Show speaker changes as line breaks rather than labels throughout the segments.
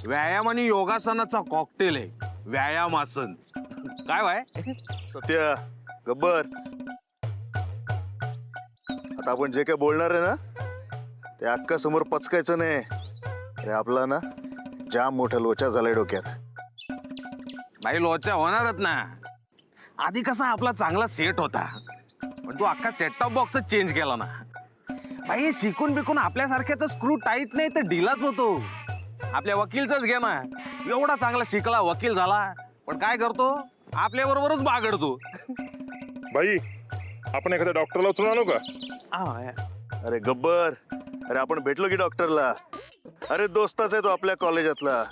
व्यायाम आणि योगासनाचा कॉकटेल आहे व्यायामासन. काय वाय
सत्या गब्बर, आता आपण जे काय बोलणार आहे ना ते अक्का समोर पचकायचं नाही. अरे आपला ना जाम मोठा लोचा झालाय डोक्यात.
भाई लोचा होणारच ना. आधी कसा आपला चांगला सेट होता, पण तू अख्खा सेट टॉप बॉक्स चेंज केला ना. भाई शिकून बिकून आपल्यासारख्याचा स्क्रू टाईट नाही तर ढिलाच होतो. आपल्या वकीलचाच घे ना. एवढा चांगला शिकला, वकील झाला, पण काय करतो आपल्या बरोबरच बागडतो.
बाई, आपण एखाद्या डॉक्टरला उचलून आणू का?
अरे गब्बर, अरे आपण भेटलो की डॉक्टरला. अरे दोस्ताच आहे तो आपल्या कॉलेजातला.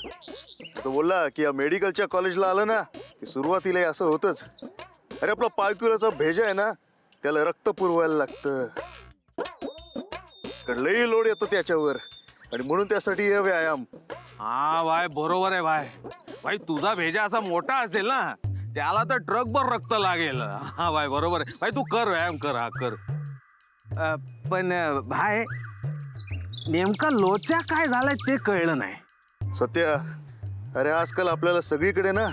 तो बोलला की या मेडिकलच्या कॉलेजला आलं ना की सुरुवातीला असं होतच. अरे आपला 5 किलोचा भेजा आहे ना त्याला रक्त पुरवायला लागतं. लई लोड येतो त्याच्यावर आणि म्हणून त्यासाठी हे व्यायाम.
हा भाई बरोबर आहे भाई. भाई तुझा भेजा असा मोठा असेल ना त्याला तर ट्रकभर रक्त लागेल. हा भाई बरोबर आहे भाई. तू कर व्यायाम कर. हा कर. पण भाई नेमका लोचा काय झालाय ते कळलं नाही.
सत्या, अरे आजकाल आपल्याला सगळीकडे ना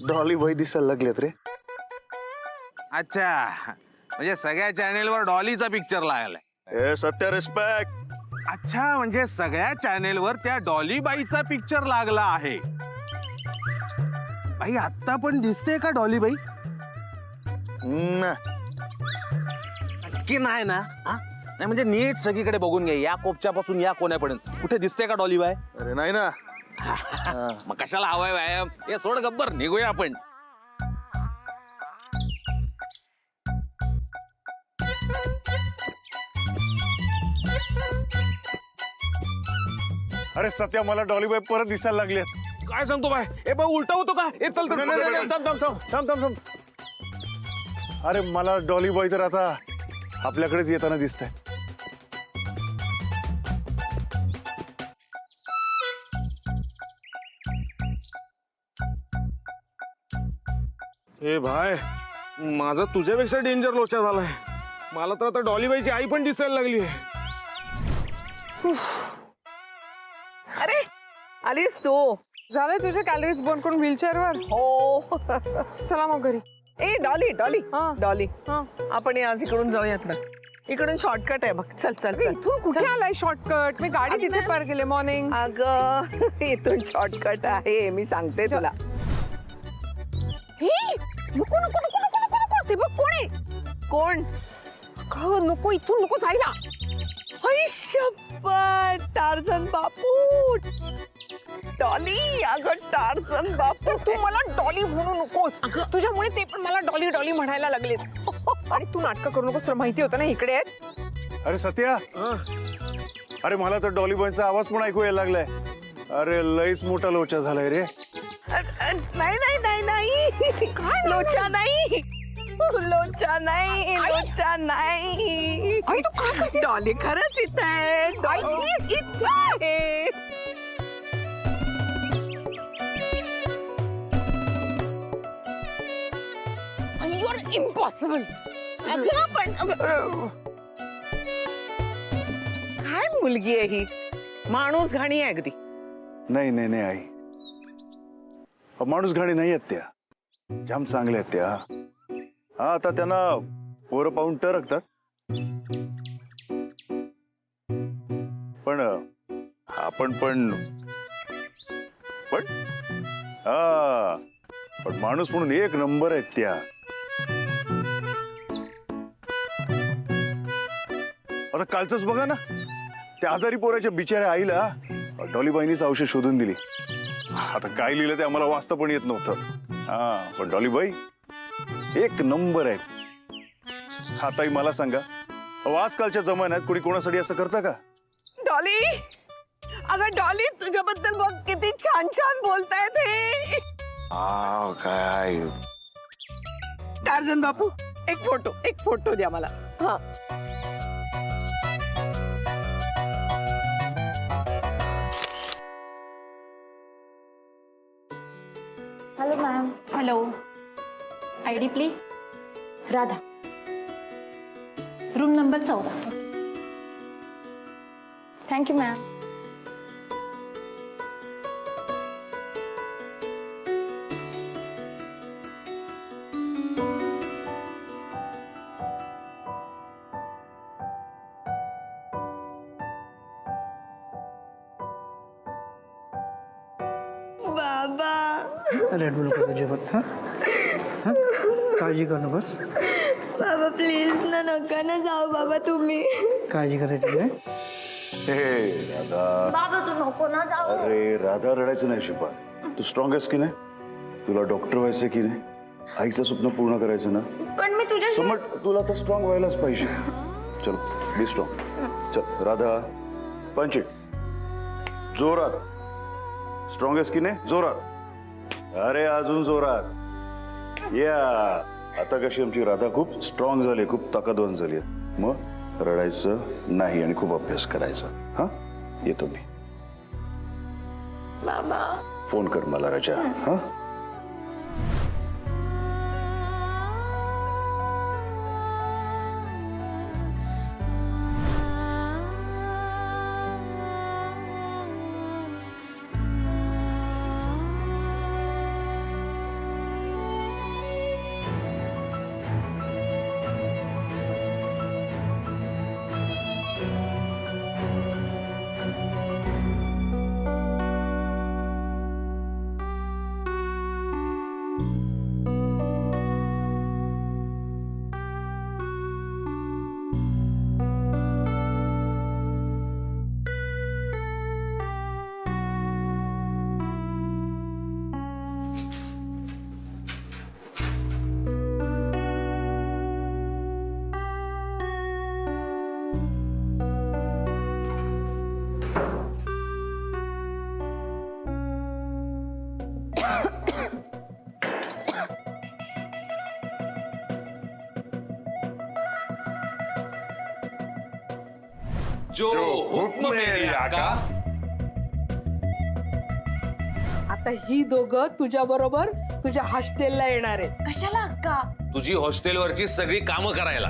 डॉली बाई दिसायला लागलेत रे.
अच्छा, म्हणजे सगळ्या चॅनेलवर डॉलीचा पिक्चर लागलाय.
ए सत्या, रिस्पेक्ट.
अच्छा, म्हणजे सगळ्या चॅनेलवर त्या डॉली बाईचा पिक्चर लागला आहे. भाई आत्ता पण दिसते का डॉली बाई की नाही ना? नाही म्हणजे नीट सगळीकडे बघून घे, या कोपच्यापासून या कोण्यापर्यंत कुठे दिसते का डॉली बाई?
अरे नाही ना.
मग कशाला हवाय व्यायाम? हे सोड गब्बर, निघूया आपण.
अरे सत्या, मला डॉलीबाई परत दिसायला लागले.
काय सांगतो बाय? ए बाय उलटा होतो का? हे चल तर.
थांब. अरे मला डॉलीबाई तर आता आपल्याकडेच येताना दिसत आहे.
ए भाय, माझा तुझ्यापेक्षा डेंजर लोचा झालाय. मला तर आता डॉलीबाईची आई पण दिसायला लागली आहे.
अरे आलीस तू?
झालंय तुझे कॅलरीज बर्न करून व्हीलचेअर वर.
हो.
चला मग घरी.
ए डॉली डॉली
हा.
डॉली,
हा.
आपण आज इकडून जाऊयात ना. इकडून शॉर्टकट आहे बघ. चल चल चल.
इथून कुठे आलाय शॉर्टकट? मी गाडी तिथे पार केले. मॉर्निंग.
अगं इथून शॉर्टकट आहे, मी सांगते तुला.
नको नको नको नको नको नको. ते बघ कोण आहे?
कोण?
अगं, नको इथून नको जायला.
शपथ, टार्झन बापू. डॉली, अगं टार्झन बापू.
तू मला डॉली म्हणू नकोस. तुझ्यामुळे ते पण मला डॉली डॉली म्हणायला लागलेत. आणि तू नाटकं करू नकोस. तुला माहिती होतं ना इकडे आहेत.
अरे सत्या, अरे मला तर डॉलीबाईंचा आवाज पण ऐकू यायला लागलाय. अरे लईच मोठा लोचा झालाय रे.
नाही नाही नाही नाही.
काय
लोचा नाही, लोचा नाही, लोचा नाही.
आई तू काय करते?
डॉली खरंच इथं आहे.
आई,
डॉली
please.
इथं आहे.
You are impossible.
अगं पण काय मुलगी आहे ही? माणूस घाणी आहे अगदी.
नाही नाही नाही आई, माणूस घाणी नाही आहेत त्या. जाम चांगल्या आहेत त्या. हा, आता त्यांना पोरं पाहून टरकतात, पण आपण पण हा पण माणूस म्हणून एक नंबर आहेत त्या. आता कालचंच बघा ना, त्या आजारी पोराच्या बिचाऱ्या आईला डॉलीबाईंनीच औषध शोधून दिली. आता काय लिहिलं ते आम्हाला वाचता पण येत नव्हतं. हा, पण डॉलीबाई एक नंबर आहेत. हा ताई, मला सांगा, आजकालच्या जमान्यात कोणी कोणासाठी असं करतं का?
डॉली, अगं डॉली, तुझ्याबद्दल बघ किती छान छान बोलतायत हे.
काय
टार्झन बापू, एक फोटो द्या मला. हा.
Hello ma'am. Hello. ID please. Radha. Room number 14. Thank you ma'am.
बाबा
रडू नको तुझ्याबत हां हां काळजी करू नकोस.
बाबा प्लीज ना, नका ना जाऊ बाबा तुम्ही.
काळजी करायची नाही.
हे राधा,
बाबा तू नको ना जाऊ.
अरे राधा रडायचं नाही श्रीपाद. तू स्ट्रॉंग आहेस की नाही? तुला डॉक्टर व्हायचं की नाही? आईचं स्वप्न पूर्ण करायचं ना?
पण मी तुझ्या
समट तुला तर स्ट्रॉंग व्हायलाच पाहिजे. चलो बी स्ट्रॉंग. चल राधा, पंच इट जोरात. स्ट्रॉंग आहेस की नाही? जोरात. अरे अजून जोरात. या आता कशी आमची राधा खूप स्ट्रॉंग झाली, खूप ताकदवान झाली. मग रडायचं नाही आणि खूप अभ्यास करायचा. हा येतो मी.
बाबा
फोन कर मला राजा. हा
जो हुक्म मेरे आका.
आता ही दोघं तुझ्या बरोबर तुझ्या हॉस्टेलला येणार आहेत.
कशाला अक्का?
तुझी हॉस्टेलवरची सगळी कामं करायला.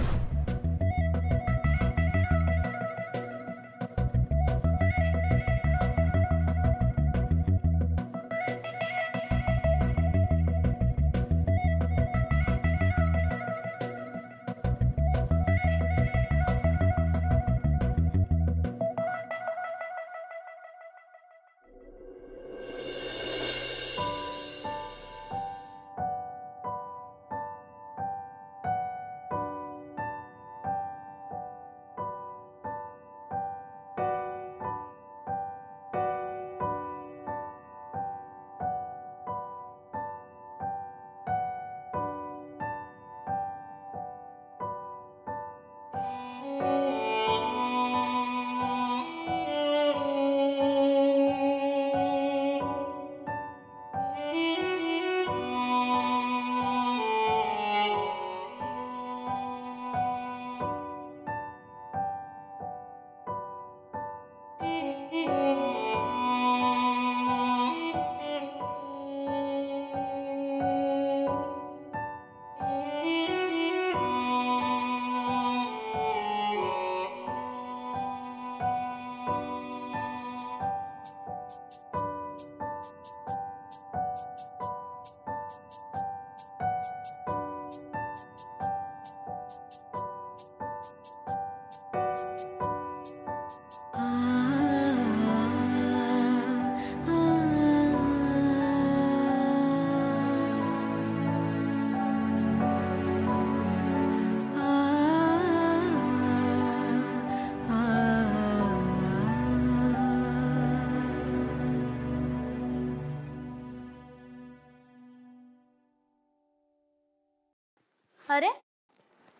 अरे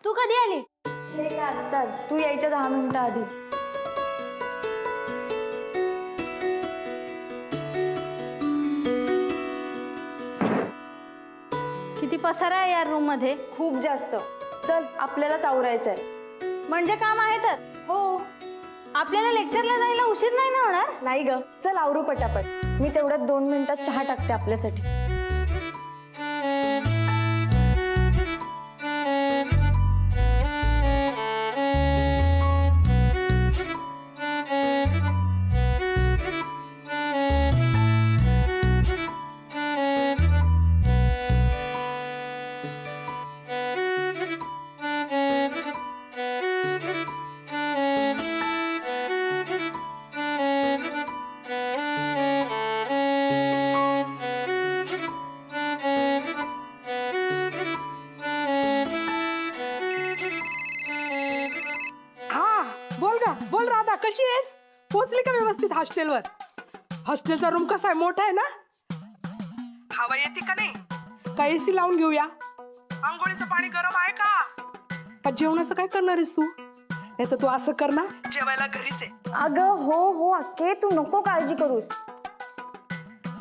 तू कधी आली? आत्ताच, तू यायच्या 10 मिनिटं आधी. किती पसारा आहे या रूम मध्ये? खूप जास्त. चल आपल्यालाच आवरायचंय. म्हणजे काम आहे तर? हो. आपल्याला लेक्चरला जायला उशीर नाही ना होणार? नाही ग, चल आवरू पटापट. मी तेवढ्यात 2 मिनिटात चहा टाकते आपल्यासाठी.
पोचली का व्यवस्थित हॉस्टेलवर? हॉस्टेलचा रूम कसा आहे? मोठा आहे ना? हवा येते का नाही? का एसी लावून घेऊया? आंघोळीचं पाणी गरम आहे का जेवणाचं काय करणार आहेस तू? नाही तर तू असं कर ना, जेवायला घरीच आहे.
अगं हो अक्के, तू नको काळजी करूस.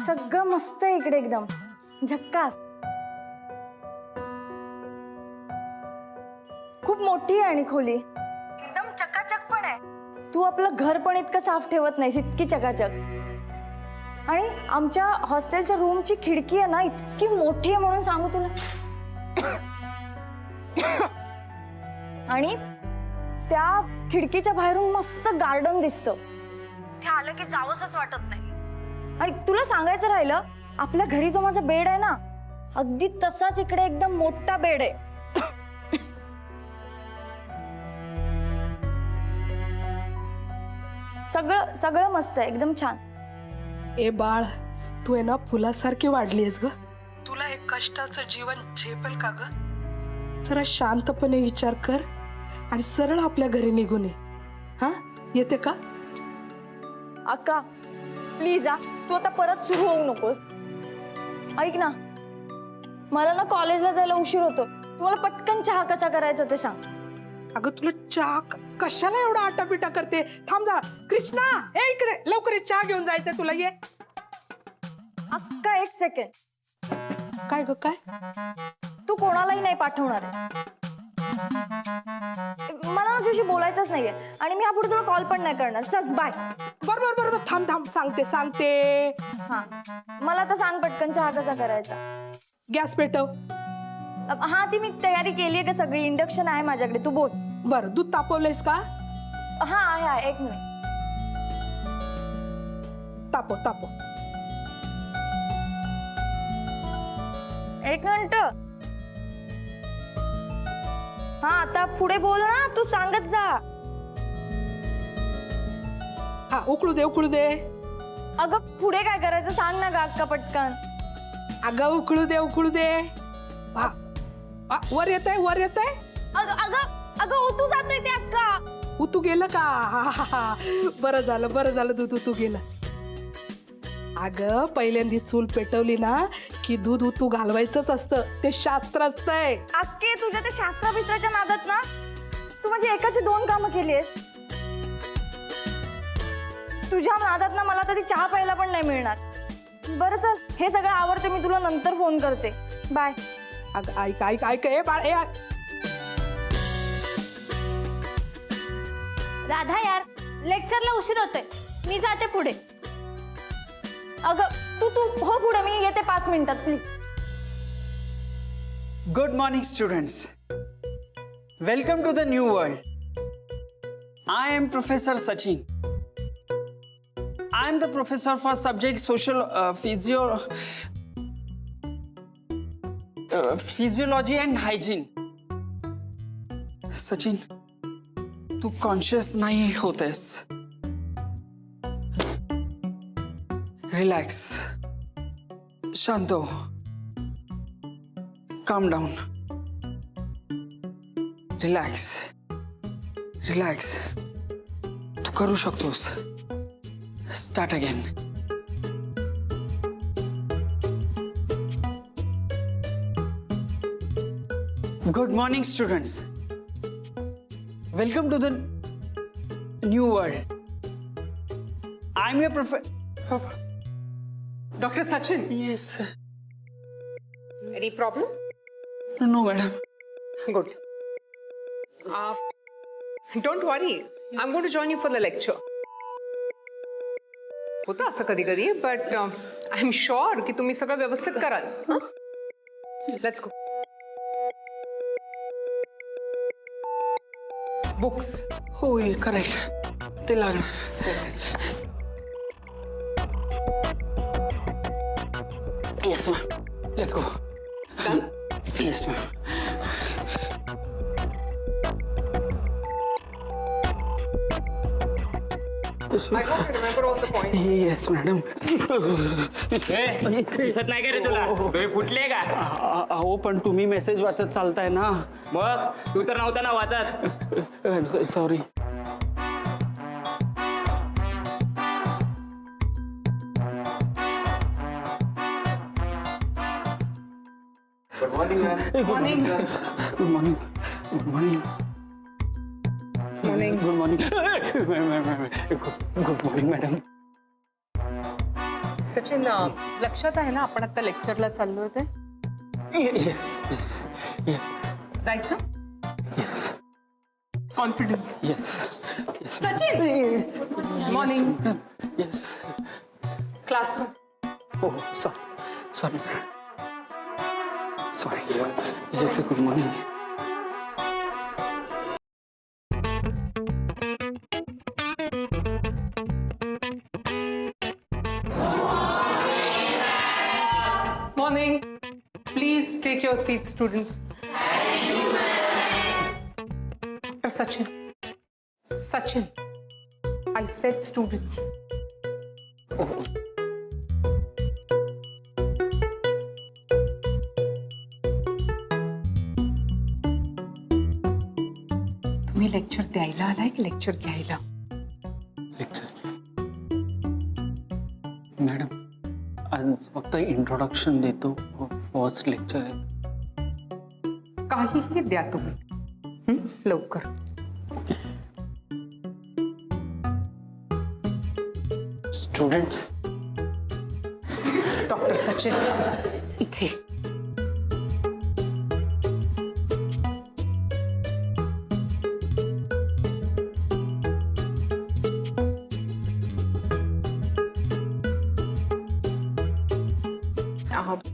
सगळं मस्त आहे इकडे, एकदम झक्कास. खूप मोठी आहे आणि खोली एकदम चकाचक पण आहे. तू आपलं घर पण इतकं साफ ठेवत नाहीस, इतकी चकाचक. आणि आमच्या हॉस्टेलच्या रूमची खिडकी आहे ना, इतकी मोठी आहे म्हणून सांगू तुला. आणि त्या खिडकीच्या बाहेरून मस्त गार्डन दिसतं. ते आलं की जावंसच वाटत नाही. आणि तुला सांगायचं राहिलं, आपल्या घरी जो माझा बेड आहे ना, अगदी तसाच इकडे एकदम मोठा बेड आहे. सगळं सगळं मस्त आहे, एकदम छान.
ए बाळ, तू आहे ना फुलासारखी वाढलीयस ग. तुला हे कष्टाचं जीवन झेपेल का ग? जरा शांतपणे विचार कर आणि सरळ आपल्या घरी निघून ये. हा, येते का?
अक्का प्लीज तू आता परत सुरू होऊ नकोस. ऐक ना, मला ना कॉलेजला जायला उशीर होतो. तुम्हाला पटकन चहा कसा करायचा ते सांग.
अगं तुला चहा कशाला एवढा आटापिटा करते? थांब जा. कृष्णा, ए इकडे लवकर ये, चहा घेऊन जायचंय तुला. ये.
अक्का एक सेकंड.
काय ग काय?
तू कोणालाही नाही पाठवणार आहे. मला तुझ्याशी बोलायचंच नाहीये आणि मी यापुढे तुला कॉल पण नाही करणार. चल बाय.
बरोबर बरोबर, थांब थांब, सांगते.
हा, मला आता सांग पटकन चहा कसा करायचा.
गॅस पेटव.
हा, ती मी तयारी केली आहे का सगळी? इंडक्शन आहे माझ्याकडे, तू बोल.
बरं, दूध तापवलंयस का?
हा आहे, एक मिनिट.
तापव.
एक मिनिट. हा, आता पुढे बोल ना, तू सांगत जा.
हा, उकळू दे.
अगं पुढे काय करायचं सांग ना ग अक्का पटकन.
अगं उकळू दे. वा, वर येत आहे.
अगं ओतू जाते ते अक्का.
तू गेलं का? हा. बरं झालं दूध तू गेलं. अगं पहिल्यांदा चूल पेटवली ना की दूध तू घालवायचंच असतं. ते शास्त्र असतंय.
अक्के, तुझ्या त्या शास्त्राभित्राच्या नादात ना तू माझी एकाची 2 कामं केली आहेत. तुझ्या नादात ना मला तरी चहा प्यायला पण नाही मिळणार. बरं चल, हे सगळं आवडते, मी तुला नंतर फोन करते. बाय.
अगं ऐक ए बाळ,
राधा यार, लेक्चरला उशीर होतोय, मी जाते पुढे. अगं तू हो पुढे, मी येते 5 मिनिटात please.
Good morning, students. Welcome to the new world. I am Professor Sachin. I am the professor for subject social physiology and hygiene. Sachin, तू कॉन्शियस नाही होतेस. रिलॅक्स, शांत हो. Calm down. Relax. तू करू शकतोस. Start again. Good morning, students. Welcome to the new world. I'm your professor.
Dr. Sachin,
Yes.
any problem?
No, madam.
Good. Don't worry. I'm going to join you for the lecture. होतं असं कधी कधी, but I'm sure की तुम्ही सगळं व्यवस्थित कराल. Let's go. Books.
होईल, करेक्ट. ते लागणार. Yes, ma'am. Let's go.
Done?
Yes, ma'am.
I hope you remember all the points.
Yes, madam.
दिसत नाही का रे तुला? डोळे फुटले का?
अहो पण तुम्ही मेसेज वाचत चालताय ना.
मग तू तर नव्हता ना वाचत.
Sorry.
Morning
good morning good morning
morning
good morning good morning madam.
Sachin लक्षात आहे ना आपण आता लेक्चरला चाललो ते
येस येस येस
जायचं
yes
confidence.
Yes
Sachin morning
yes.
Classroom.
हो sorry yes good morning.
Morning. Please take your seats, students. Dr. Sachin. Sachin. I said students. तुम्ही लेक्चर द्यायला आलाय की लेक्चर घ्यायला?
लेक्चर मॅडम आज फक्त इंट्रोडक्शन देतो. फर्स्ट लेक्चर आहे.
काहीही द्या तुम्ही लवकर.
स्टुडंट्स
डॉक्टर सचिन इथे.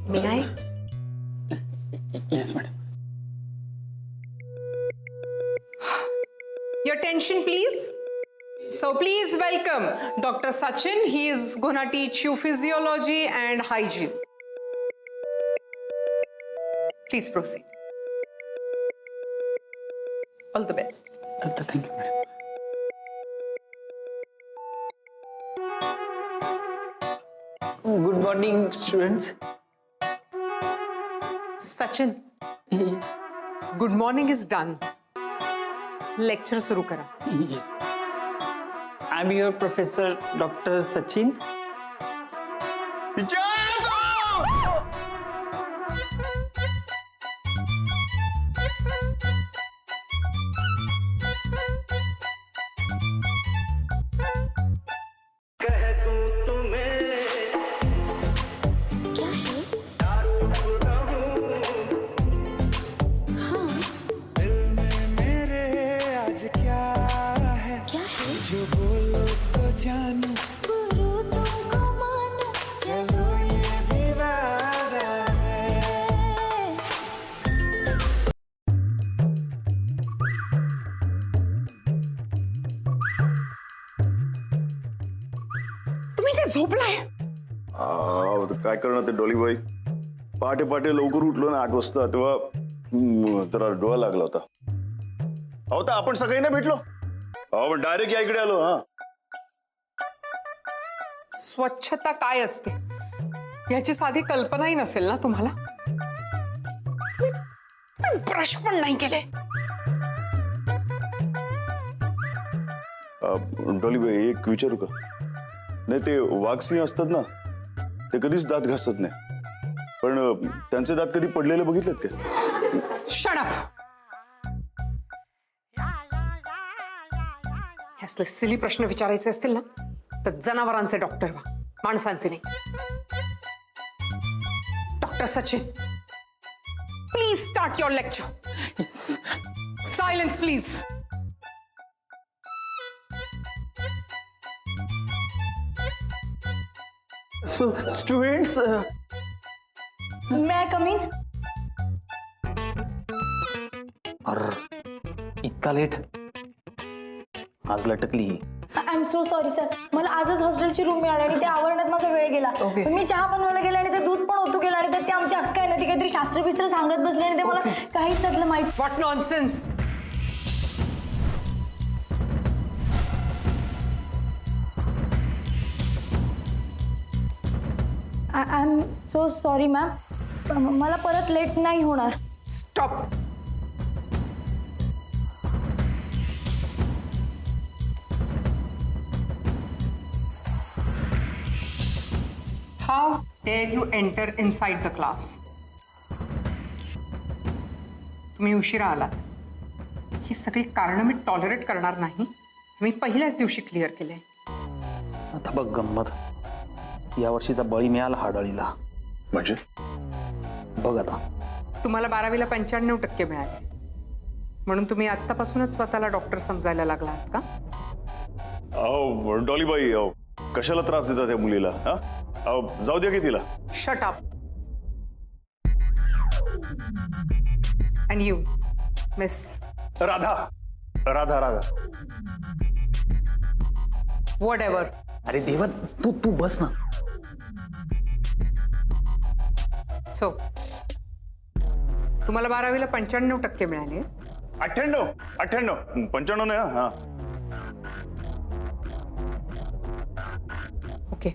May I?
Yes madam.
Your attention, please. So please welcome Dr. Sachin. He is gonna teach you physiology and hygiene. Please proceed. All the best.
Thank you madam. Good morning students.
Sachin, good morning is done. Lecture सुरू करा.
Yes. I'm your professor, Dr. Sachin.
तुम्ही ते झोपलाय?
काय करणार ते डॉलीबाई. पहाटे पहाटे लवकर उठलो ना 8 वाजता तेव्हा जरा डोळा लागला होता. अहो तर आपण सगळी नाही भेटलो. पण डायरेक्ट या इकडे आलो. हा
स्वच्छता काय असते याची साधी कल्पनाही नसेल ना तुम्हाला? ब्रश पण नाही केले.
डॉलीबाई एक विचारू का? नाही ते वाघसिंह असतात ना ते कधीच दात घासत नाही. पण त्यांचे दात कधी पडलेले बघितलेत का?
Shut up. ह्यासले सिली प्रश्न विचारायचे असतील ना तर जनावरांचे डॉक्टर व्हा, माणसांचे नाही. Doctor Sachin, please start your lecture. Silence please.
So, students,
May I come in?
इतका लेट आज लटकली.
I am so sorry sir. मला आजच हॉस्टेलची रूम मिळाली आणि ते आवरण्यात माझा वेळ गेला.
Okay.
मी चहा बनवायला गेले आणि ते दूध पण ओतू केलं आणि त्यात ते आमची अक्का आहे ना ती काहीतरी शास्त्रबिस्त्र सांगत बसले आणि ते मला काहीच त्यातलं माहित.
What nonsense.
I am so sorry ma'am. मला परत लेट नाही होणार.
Stop. How dare you enter inside the class? तुम्ही उशिरा आलात. ही सगळी कारणं मी टॉलरेट करणार नाही. मी पहिल्याच दिवशी क्लिअर केले.
आता बघ गंमत, या वर्षीचा बळी मिळाला हा डॉलीला.
म्हणजे
बघ आता.
तुम्हाला 12वीला 95% मिळाले, म्हणून तुम्ही आत्तापासूनच स्वतःला डॉक्टर समजायला लागला आहात का?
अहो डॉलीबाई, अहो कशाला त्रास देता त्या मुलीला? हा, अहो जाऊ द्या की तिला.
Shut up. And you miss
Radha Radha Radha.
What ever.
अरे देवा, तू तू बस ना.
सो तुम्हाला 12वीला 95% मिळाले.
98 95 नाही. हा
ओके.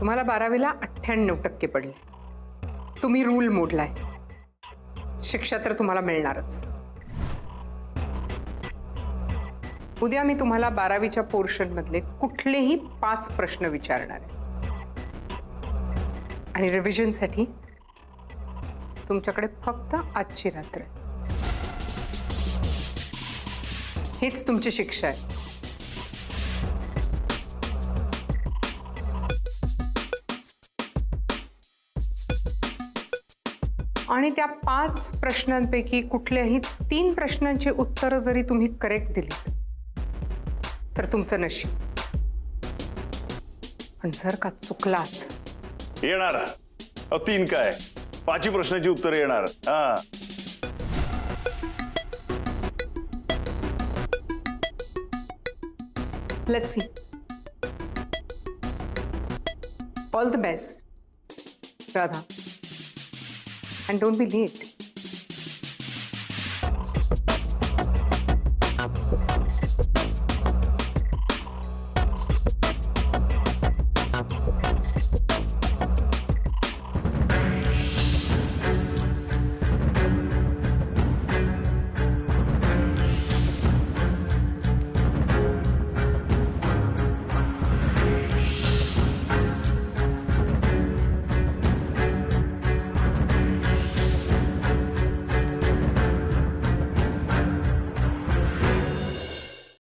तुम्हाला 12वीला 98% पडले. तुम्ही रूल मोडलाय. शिक्षा तर तुम्हाला मिळणारच. उद्या मी तुम्हाला 12वीच्या पोर्शन मधले कुठलेही 5 प्रश्न विचारणार आहे आणि रिव्हिजनसाठी तुमच्याकडे फक्त आजची रात्र आहे. हीच तुमची शिक्षा आहे. आणि त्या 5 प्रश्नांपैकी कुठल्याही 3 प्रश्नांची उत्तरं जरी तुम्ही करेक्ट दिली तर तुमचं नशीब. पण जर का चुकलात
येणार. अहो 3 काय 5 प्रश्नाची उत्तर येणार. हा
let's see. All the best Radha. And don't be late.